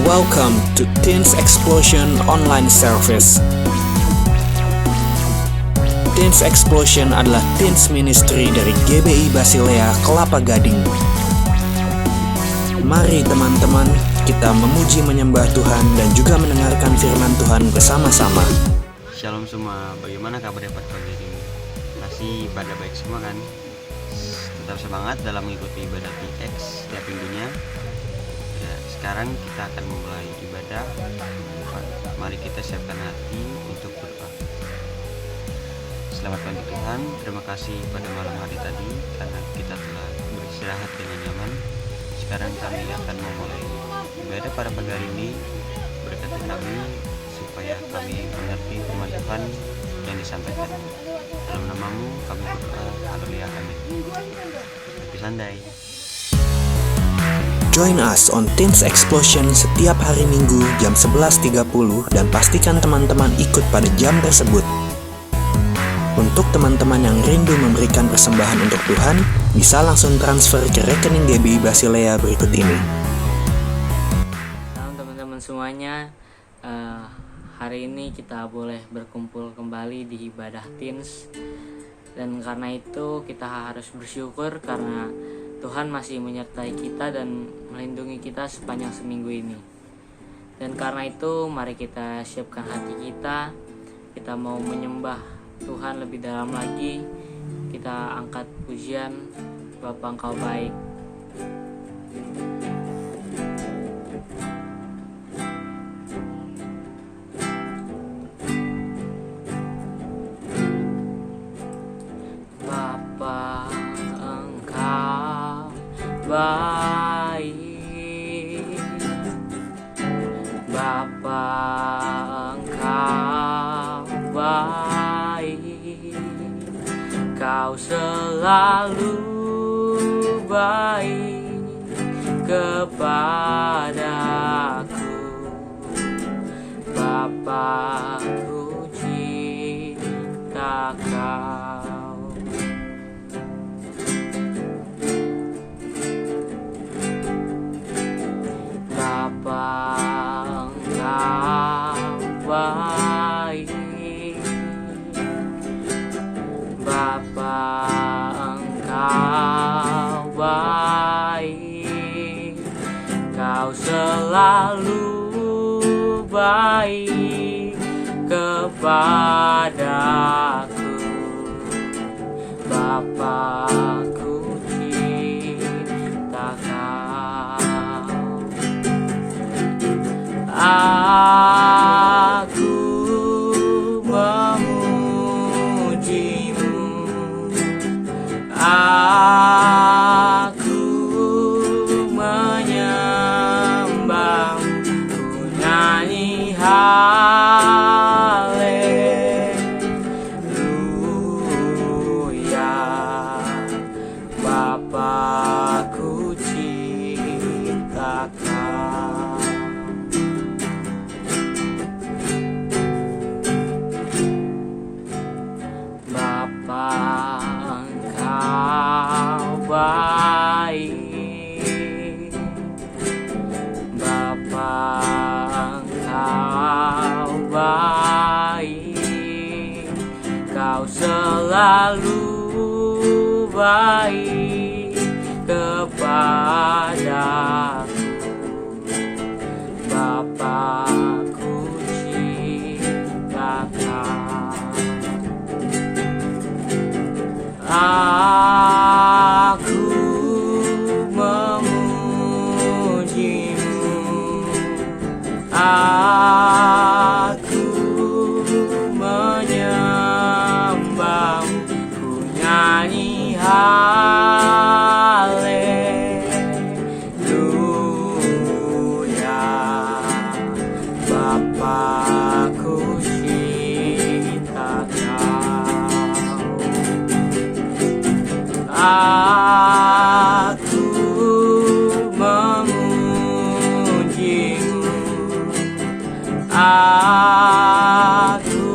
Welcome to Teens Explosion Online Service. Teens Explosion adalah teens ministry dari GBI Basilea Kelapa Gading. Mari teman-teman, kita memuji menyembah Tuhan dan juga mendengarkan firman Tuhan bersama-sama. Shalom semua, bagaimana kabar pada pagi ini? Pasti pada baik semua kan? Tetap semangat dalam mengikuti ibadah TX setiap minggunya. Ya, sekarang kita akan memulai ibadah. Mari kita siapkan hati untuk berdoa. Selamat pagi Tuhan, terima kasih pada malam hari tadi karena kita telah beristirahat dengan nyaman. Sekarang kami akan memulai ibadah pada pagi hari ini. Berkati kami supaya kami mengerti firman Tuhan yang disampaikan. Dalam namamu kami berdoa, haleluya, amin. Happy Sunday. Join us on Teens Explosion setiap hari Minggu jam 11.30 dan pastikan teman-teman ikut pada jam tersebut. Untuk teman-teman yang rindu memberikan persembahan untuk Tuhan, bisa langsung transfer ke rekening GBI Basilea berikut ini. Salam teman-teman semuanya. Hari ini kita boleh berkumpul kembali di ibadah teens. Dan karena itu kita harus bersyukur karena Tuhan masih menyertai kita dan melindungi kita sepanjang seminggu ini. Dan karena itu mari kita siapkan hati kita. Kita mau menyembah Tuhan lebih dalam lagi. Kita angkat pujian, Bapa Engkau baik. Bapa Engkau baik, Bapa Engkau baik, Kau selalu baik kepadaku. Bapa, ku cinta Kau. Bapa Engkau baik, Bapa Engkau baik, Kau selalu baik kepadaku. Bapa, ku cinta Kau. Aku memujimu, aku menyembahmu, ku nyanyi haleluya. Bapa, ku cinta Kau. Bapa Engkau baik, Bapa Engkau baik, Kau selalu baik kepadaku. Bapa, ku cinta Kau. Aku memujimu, aku menyembahmu, ku nyanyi haleluya. Bapa, ku cinta Kau. Aku memujimu, aku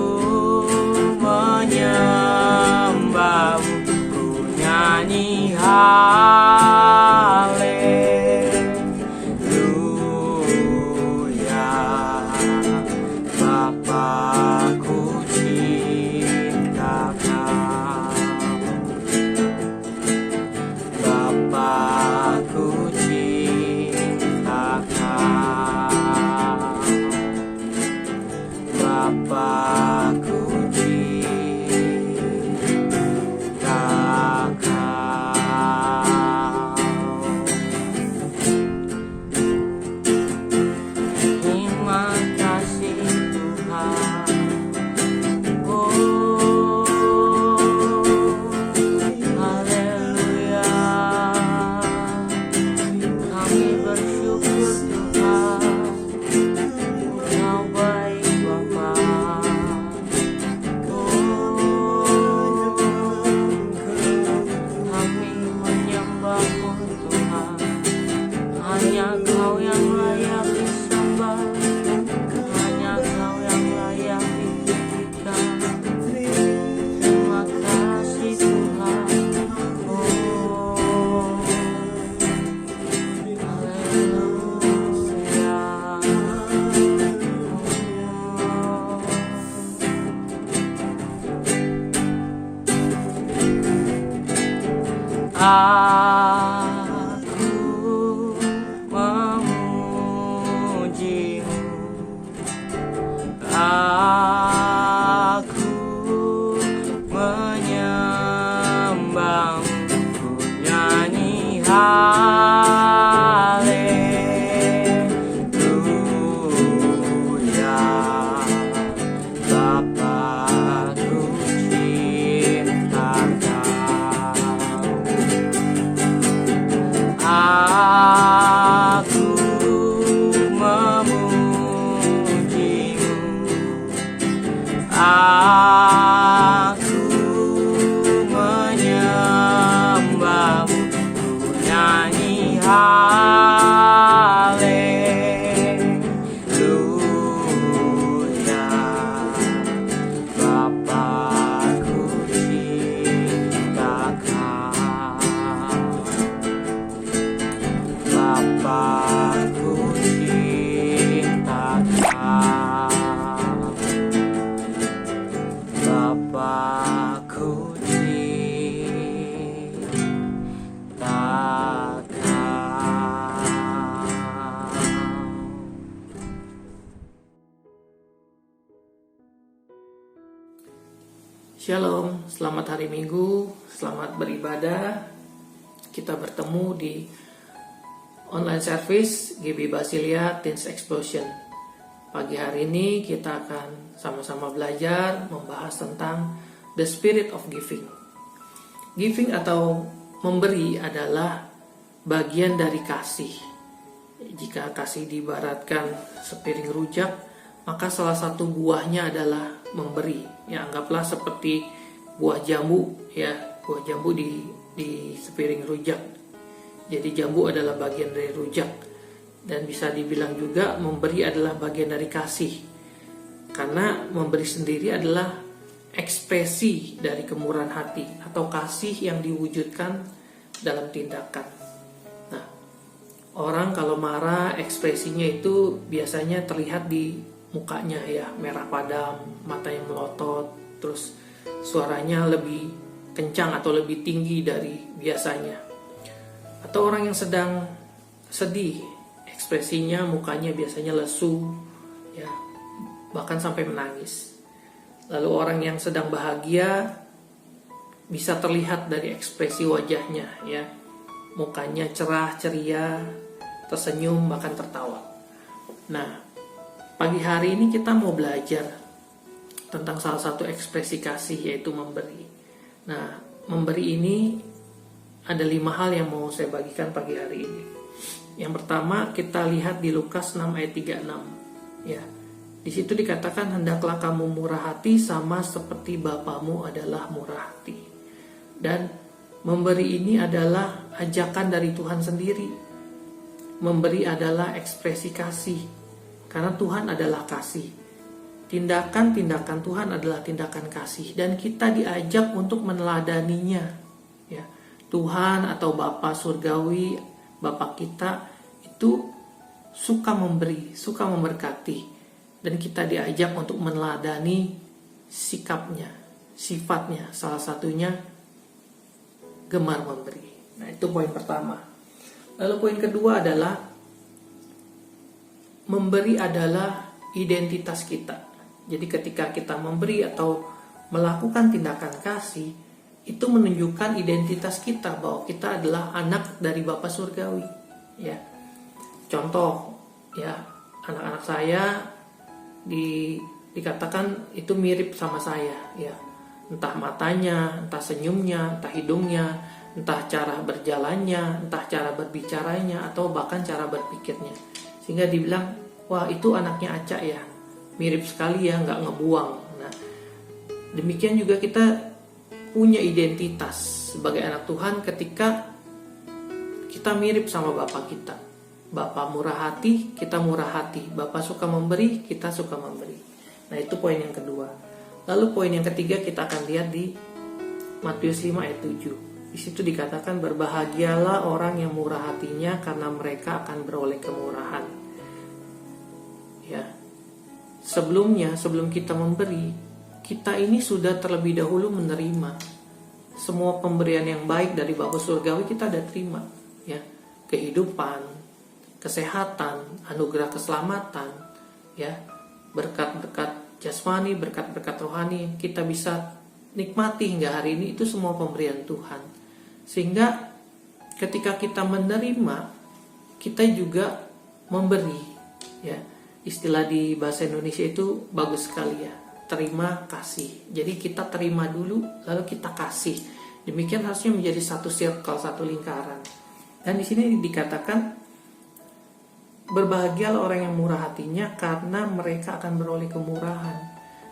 menyembahmu, ku nyanyi haleluya. Hanya Kau yang layak disembah, hanya Kau yang layak dipujikan. Terima kasih Tuhan. Oh, haleluya. Aku memuji-Mu, aku menyembah-Mu, ku nyanyi haleluya. Bapa, ku cinta Kau. Aku memuji-Mu, aku menyembah-Mu, ku nyanyi haleluya. Bapa, ku cinta Kau. Bapa, ku cinta Kau. Bapa, ku cinta Kau. Shalom, selamat hari Minggu, selamat beribadah. Kita bertemu di online service GB Basilia Teens Explosion. Pagi hari ini kita akan sama-sama belajar membahas tentang the spirit of giving. Giving atau memberi adalah bagian dari kasih. Jika kasih diibaratkan sepiring rujak, maka salah satu buahnya adalah memberi. Ya, anggaplah seperti buah jambu, ya, buah jambu di sepiring rujak. Jadi jambu adalah bagian dari rujak. Dan bisa dibilang juga memberi adalah bagian dari kasih. Karena memberi sendiri adalah ekspresi dari kemurahan hati atau kasih yang diwujudkan dalam tindakan. Nah, orang kalau marah ekspresinya itu biasanya terlihat di mukanya, ya, merah padam, matanya melotot, terus suaranya lebih kencang atau lebih tinggi dari biasanya. Atau orang yang sedang sedih, ekspresinya mukanya biasanya lesu, ya, bahkan sampai menangis. Lalu orang yang sedang bahagia bisa terlihat dari ekspresi wajahnya, ya, mukanya cerah, ceria, tersenyum, bahkan tertawa. Nah, pagi hari ini kita mau belajar tentang salah satu ekspresi kasih, yaitu memberi. Nah, memberi ini ada 5 hal yang mau saya bagikan pagi hari ini. Yang pertama kita lihat di Lukas 6 ayat 36. Ya, di situ dikatakan, hendaklah kamu murah hati sama seperti Bapamu adalah murah hati. Dan memberi ini adalah ajakan dari Tuhan sendiri. Memberi adalah ekspresi kasih. Karena Tuhan adalah kasih. Tindakan-tindakan Tuhan adalah tindakan kasih. Dan kita diajak untuk meneladaninya. Ya, Tuhan atau Bapa Surgawi, Bapa kita itu suka memberi, suka memberkati. Dan kita diajak untuk meneladani sikapnya, sifatnya. Salah satunya gemar memberi. Nah, itu poin pertama. Lalu poin kedua adalah memberi adalah identitas kita. Jadi ketika kita memberi atau melakukan tindakan kasih, itu menunjukkan identitas kita bahwa kita adalah anak dari Bapa Surgawi. Ya, contoh, ya, anak-anak saya dikatakan itu mirip sama saya, ya, entah matanya, entah senyumnya, entah hidungnya, entah cara berjalannya, entah cara berbicaranya, atau bahkan cara berpikirnya. Sehingga dibilang, wah itu anaknya Aca ya, mirip sekali ya, nggak ngebuang. Nah, demikian juga kita punya identitas sebagai anak Tuhan ketika kita mirip sama Bapa kita. Bapa murah hati, kita murah hati. Bapa suka memberi, kita suka memberi. Nah, itu poin yang kedua. Lalu poin yang ketiga kita akan lihat di Matius 5 ayat 7. Di situ dikatakan, berbahagialah orang yang murah hatinya karena mereka akan beroleh kemurahan. Ya. Sebelumnya, sebelum kita memberi, kita ini sudah terlebih dahulu menerima semua pemberian yang baik dari Bapa Surgawi. Kita ada terima, ya. Kehidupan, kesehatan, anugerah keselamatan, ya, berkat-berkat jasmani, berkat-berkat rohani yang kita bisa nikmati hingga hari ini, itu semua pemberian Tuhan. Sehingga ketika kita menerima, kita juga memberi, ya. Istilah di bahasa Indonesia itu bagus sekali, ya, terima kasih. Jadi kita terima dulu, lalu kita kasih. Demikian harusnya menjadi satu circle, satu lingkaran. Dan di sini dikatakan, berbahagialah orang yang murah hatinya karena mereka akan beroleh kemurahan.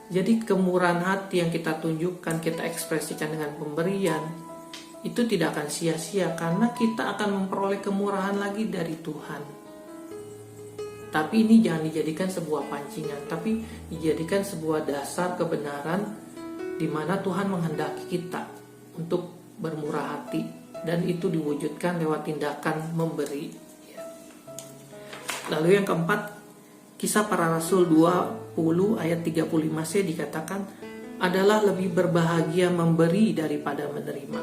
Jadi kemurahan hati yang kita tunjukkan, kita ekspresikan dengan pemberian, itu tidak akan sia-sia karena kita akan memperoleh kemurahan lagi dari Tuhan. Tapi ini jangan dijadikan sebuah pancingan, tapi dijadikan sebuah dasar kebenaran di mana Tuhan menghendaki kita untuk bermurah hati, dan itu diwujudkan lewat tindakan memberi. Lalu yang keempat, Kisah Para Rasul 20 ayat 35c dikatakan, adalah lebih berbahagia memberi daripada menerima.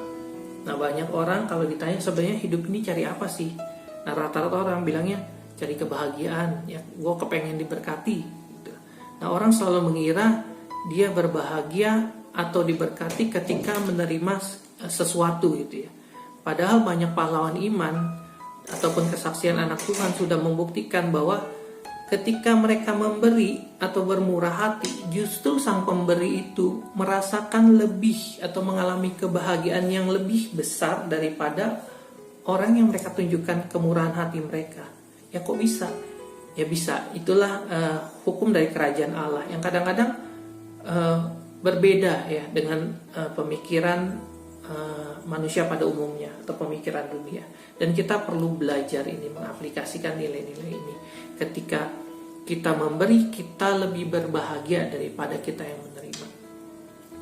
Nah, banyak orang kalau ditanya sebenarnya hidup ini cari apa sih? Nah, rata-rata orang bilangnya cari kebahagiaan, ya, gue kepengen diberkati. Nah, orang selalu mengira dia berbahagia atau diberkati ketika menerima sesuatu gitu, ya. Padahal banyak pahlawan iman ataupun kesaksian anak Tuhan sudah membuktikan bahwa ketika mereka memberi atau bermurah hati, justru sang pemberi itu merasakan lebih atau mengalami kebahagiaan yang lebih besar daripada orang yang mereka tunjukkan kemurahan hati mereka. Ya, kok bisa? Ya bisa. Itulah hukum dari kerajaan Allah yang kadang-kadang berbeda, ya, dengan pemikiran manusia pada umumnya atau pemikiran dunia. Dan kita perlu belajar ini, mengaplikasikan nilai-nilai ini. Ketika kita memberi, kita lebih berbahagia daripada kita yang menerima.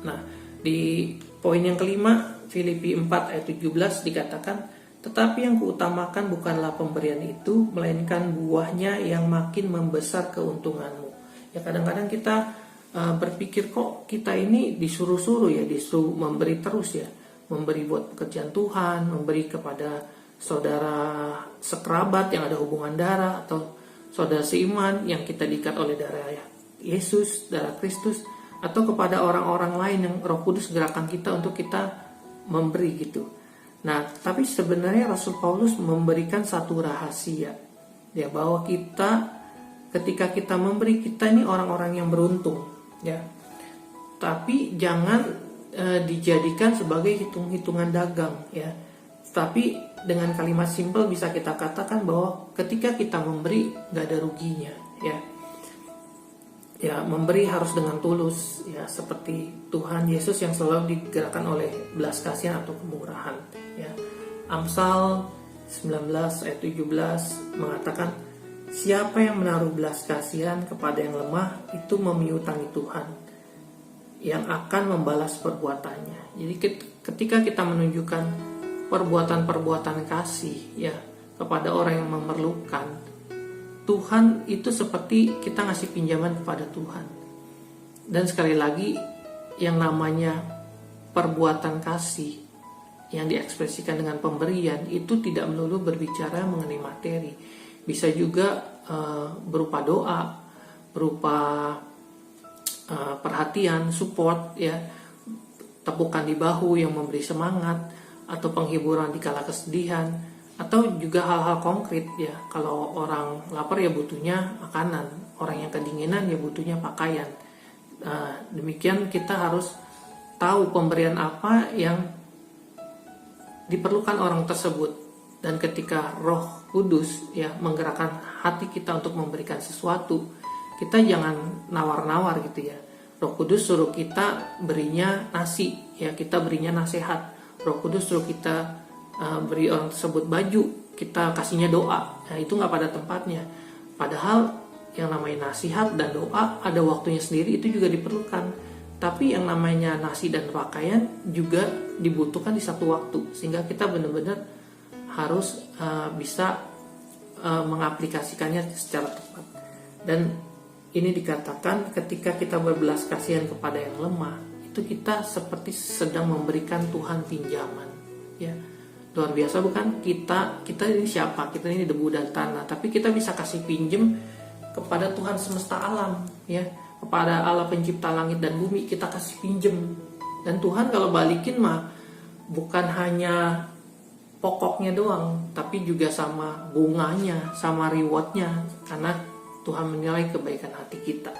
Nah, di poin yang kelima, Filipi 4 ayat 17 dikatakan, tetapi yang kuutamakan bukanlah pemberian itu, melainkan buahnya yang makin membesar keuntunganmu. Ya, kadang-kadang kita berpikir, kok kita ini disuruh-suruh, ya, disuruh memberi terus, ya. Memberi buat pekerjaan Tuhan, memberi kepada saudara sekerabat yang ada hubungan darah, atau saudara seiman yang kita diikat oleh darah Yesus, darah Kristus, atau kepada orang-orang lain yang Roh Kudus gerakan kita untuk kita memberi gitu. Nah, tapi sebenarnya Rasul Paulus memberikan satu rahasia, ya, bahwa kita ketika kita memberi, kita ini orang-orang yang beruntung, ya. Tapi jangan dijadikan sebagai hitung-hitungan dagang, ya. Tapi dengan kalimat simpel bisa kita katakan bahwa ketika kita memberi nggak ada ruginya, ya. Ya, memberi harus dengan tulus, ya, seperti Tuhan Yesus yang selalu digerakkan oleh belas kasihan atau kemurahan, ya. Amsal 19 ayat 17 mengatakan, siapa yang menaruh belas kasihan kepada yang lemah itu memiutangi Tuhan yang akan membalas perbuatannya. Jadi ketika kita menunjukkan perbuatan-perbuatan kasih, ya, kepada orang yang memerlukan, Tuhan itu seperti kita ngasih pinjaman kepada Tuhan. Dan sekali lagi, yang namanya perbuatan kasih yang diekspresikan dengan pemberian itu tidak melulu berbicara mengenai materi. Bisa juga berupa doa, berupa perhatian, support, ya, tepukan di bahu yang memberi semangat, atau penghiburan di kala kesedihan, atau juga hal-hal konkret, ya. Kalau orang lapar ya butuhnya makanan, orang yang kedinginan ya butuhnya pakaian. Demikian kita harus tahu pemberian apa yang diperlukan orang tersebut, dan ketika Roh Kudus, ya, menggerakkan hati kita untuk memberikan sesuatu, kita jangan nawar-nawar gitu, ya. Roh Kudus suruh kita berinya nasi, ya, kita berinya nasihat. Roh Kudus suruh kita beri orang tersebut baju, kita kasihnya doa. Nah, itu nggak pada tempatnya. Padahal yang namanya nasihat dan doa ada waktunya sendiri, itu juga diperlukan. Tapi yang namanya nasi dan pakaian juga dibutuhkan di satu waktu, sehingga kita benar-benar harus bisa mengaplikasikannya secara tepat. Dan ini dikatakan ketika kita berbelas kasihan kepada yang lemah, itu kita seperti sedang memberikan Tuhan pinjaman, ya. Luar biasa bukan? Kita ini siapa? Kita ini debu dan tanah, tapi kita bisa kasih pinjem kepada Tuhan semesta alam, ya, kepada Allah pencipta langit dan bumi, kita kasih pinjem. Dan Tuhan kalau balikin mah bukan hanya pokoknya doang, tapi juga sama bunganya, sama rewardnya, karena Tuhan menilai kebaikan hati kita.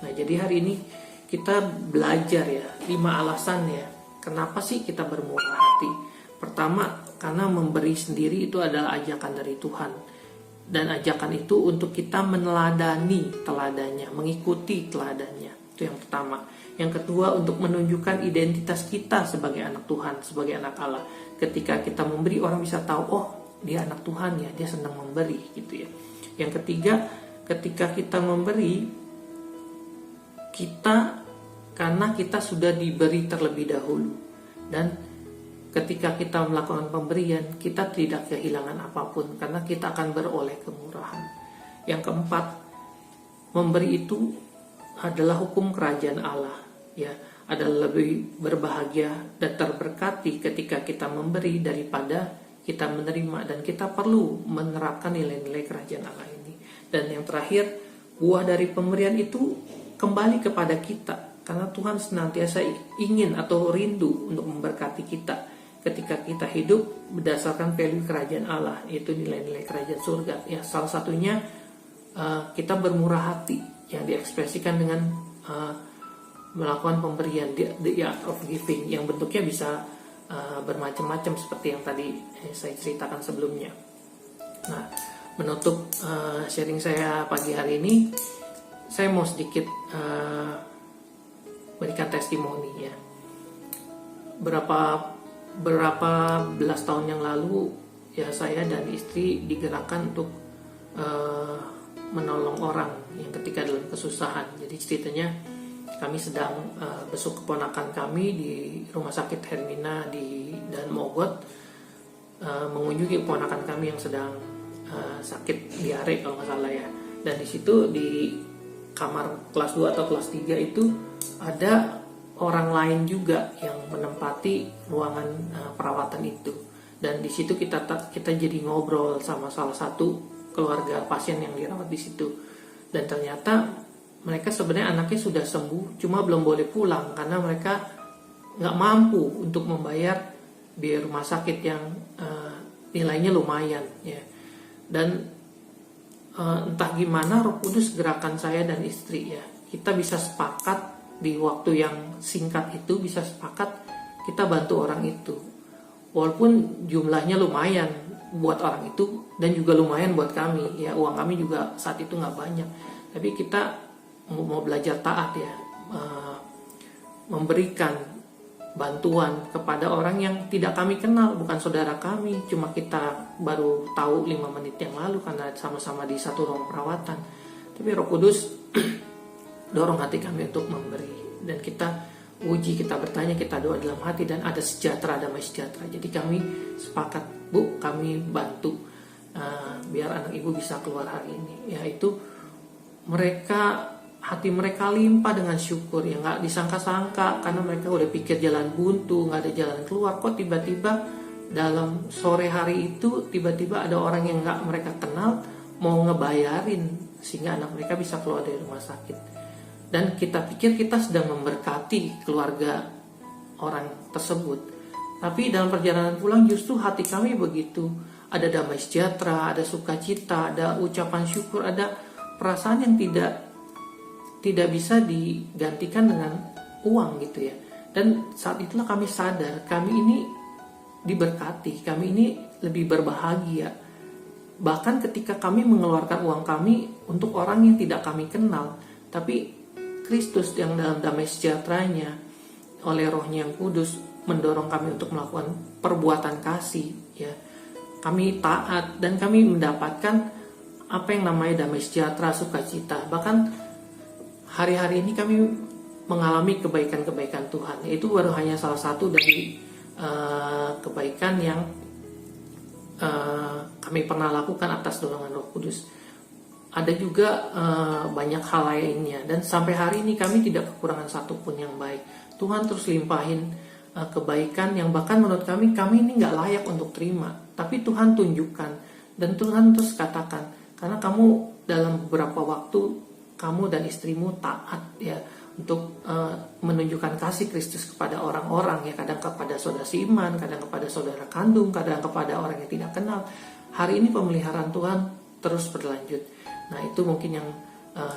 Nah, jadi hari ini kita belajar ya 5 alasan ya kenapa sih kita bermurah hati. Pertama, karena memberi sendiri itu adalah ajakan dari Tuhan. Dan ajakan itu untuk kita meneladani teladannya, mengikuti teladannya. Itu yang pertama. Yang kedua, untuk menunjukkan identitas kita sebagai anak Tuhan, sebagai anak Allah. Ketika kita memberi, orang bisa tahu, oh dia anak Tuhan ya, dia senang memberi gitu ya. Yang ketiga, ketika kita memberi, karena kita sudah diberi terlebih dahulu. Dan ketika kita melakukan pemberian, kita tidak kehilangan apapun karena kita akan beroleh kemurahan. Yang keempat, memberi itu adalah hukum kerajaan Allah, ya, adalah lebih berbahagia dan terberkati ketika kita memberi daripada kita menerima, dan kita perlu menerapkan nilai-nilai kerajaan Allah ini. Dan yang terakhir, buah dari pemberian itu kembali kepada kita, karena Tuhan senantiasa ingin atau rindu untuk memberkati kita ketika kita hidup berdasarkan value kerajaan Allah, yaitu nilai-nilai kerajaan surga. Ya, salah satunya kita bermurah hati yang diekspresikan dengan melakukan pemberian, the art of giving, yang bentuknya bisa bermacam-macam seperti yang tadi saya ceritakan sebelumnya. Nah, menutup sharing saya pagi hari ini, saya mau sedikit berikan testimoni ya. Berapa belas tahun yang lalu ya, saya dan istri digerakkan untuk menolong orang yang ketika dalam kesusahan. Jadi ceritanya kami sedang besuk keponakan kami di rumah sakit Hermina dan Mogot, mengunjungi keponakan kami yang sedang sakit diare kalau nggak salah ya. Dan di situ di kamar kelas 2 atau kelas 3 itu ada orang lain juga yang menempati ruangan perawatan itu. Dan di situ kita jadi ngobrol sama salah satu keluarga pasien yang dirawat di situ. Dan ternyata mereka sebenarnya anaknya sudah sembuh, cuma belum boleh pulang karena mereka nggak mampu untuk membayar biaya rumah sakit yang nilainya lumayan ya. Dan entah gimana Roh Kudus gerakan saya dan istri ya, kita bisa sepakat di waktu yang singkat itu, bisa sepakat kita bantu orang itu, walaupun jumlahnya lumayan buat orang itu dan juga lumayan buat kami ya. Uang kami juga saat itu nggak banyak, tapi kita mau belajar taat ya, memberikan bantuan kepada orang yang tidak kami kenal, bukan saudara kami, cuma kita baru tahu 5 menit yang lalu karena sama-sama di satu ruang perawatan. Tapi Roh Kudus dorong hati kami untuk memberi, dan kita uji, kita bertanya, kita doa dalam hati, dan ada sejahtera, damai sejahtera. Jadi kami sepakat, Bu, kami bantu biar anak ibu bisa keluar hari ini. Yaitu hati mereka limpah dengan syukur, ya nggak disangka-sangka, karena mereka udah pikir jalan buntu, nggak ada jalan keluar. Kok tiba-tiba dalam sore hari itu tiba-tiba ada orang yang nggak mereka kenal mau ngebayarin sehingga anak mereka bisa keluar dari rumah sakit. Dan kita pikir kita sedang memberkati keluarga orang tersebut, tapi dalam perjalanan pulang justru hati kami begitu ada damai sejahtera, ada sukacita, ada ucapan syukur, ada perasaan yang tidak bisa digantikan dengan uang gitu ya. Dan saat itulah kami sadar kami ini diberkati, kami ini lebih berbahagia. Bahkan ketika kami mengeluarkan uang kami untuk orang yang tidak kami kenal, tapi Kristus yang dalam damai sejahteranya oleh Rohnya yang kudus mendorong kami untuk melakukan perbuatan kasih ya. kami taat, dan kami mendapatkan apa yang namanya damai sejahtera, sukacita. Bahkan hari-hari ini kami mengalami kebaikan-kebaikan Tuhan. Itu baru hanya salah satu dari kebaikan yang kami pernah lakukan atas dorongan Roh Kudus. Ada juga banyak hal lainnya, dan sampai hari ini kami tidak kekurangan satupun yang baik. Tuhan terus limpahin kebaikan yang bahkan menurut kami ini nggak layak untuk terima, tapi Tuhan tunjukkan, dan Tuhan terus katakan, karena kamu dalam beberapa waktu kamu dan istrimu taat ya untuk menunjukkan kasih Kristus kepada orang-orang, ya, kadang kepada saudara seiman, kadang kepada saudara kandung, kadang kepada orang yang tidak kenal. Hari ini pemeliharaan Tuhan terus berlanjut. Nah, itu mungkin yang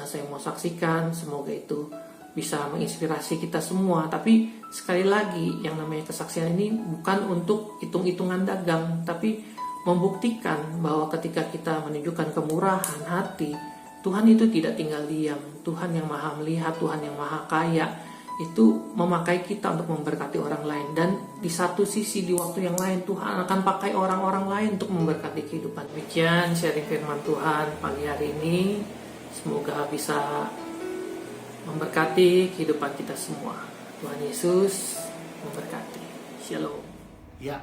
saya mau saksikan. Semoga itu bisa menginspirasi kita semua. Tapi sekali lagi, yang namanya kesaksian ini bukan untuk hitung-hitungan dagang, tapi membuktikan bahwa ketika kita menunjukkan kemurahan hati, Tuhan itu tidak tinggal diam. Tuhan yang maha melihat, Tuhan yang maha kaya, itu memakai kita untuk memberkati orang lain. Dan di satu sisi, di waktu yang lain, Tuhan akan pakai orang-orang lain untuk memberkati kehidupan. Demikian sharing firman Tuhan pagi hari ini. Semoga bisa memberkati kehidupan kita semua. Tuhan Yesus memberkati. Shalom. Ya,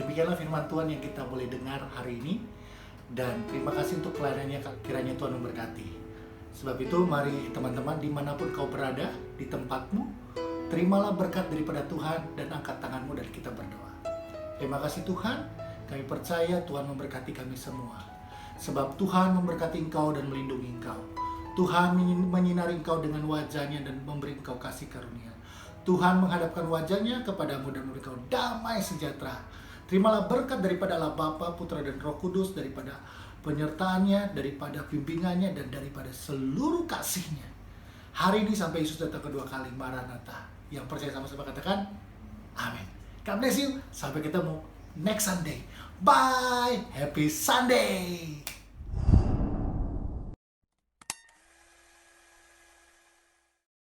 demikianlah firman Tuhan yang kita boleh dengar hari ini. Dan terima kasih untuk pelayanannya, kiranya Tuhan memberkati. Sebab itu mari teman-teman, dimanapun kau berada di tempatmu, terimalah berkat daripada Tuhan dan angkat tanganmu dan kita berdoa. Terima kasih Tuhan, kami percaya Tuhan memberkati kami semua. Sebab Tuhan memberkati engkau dan melindungi engkau. Tuhan menyinari engkau dengan wajahnya dan memberi engkau kasih karunia. Tuhan menghadapkan wajahnya kepadamu dan memberi engkau damai sejahtera. Terimalah berkat daripada Allah Bapa, Putra dan Roh Kudus, daripada penyertaannya, daripada bimbingannya, dan daripada seluruh kasihnya. Hari ini sampai Yesus datang kedua kali, Maranatha. Yang percaya sama-sama katakan, amin. God bless you. Sampai ketemu next Sunday. Bye. Happy Sunday.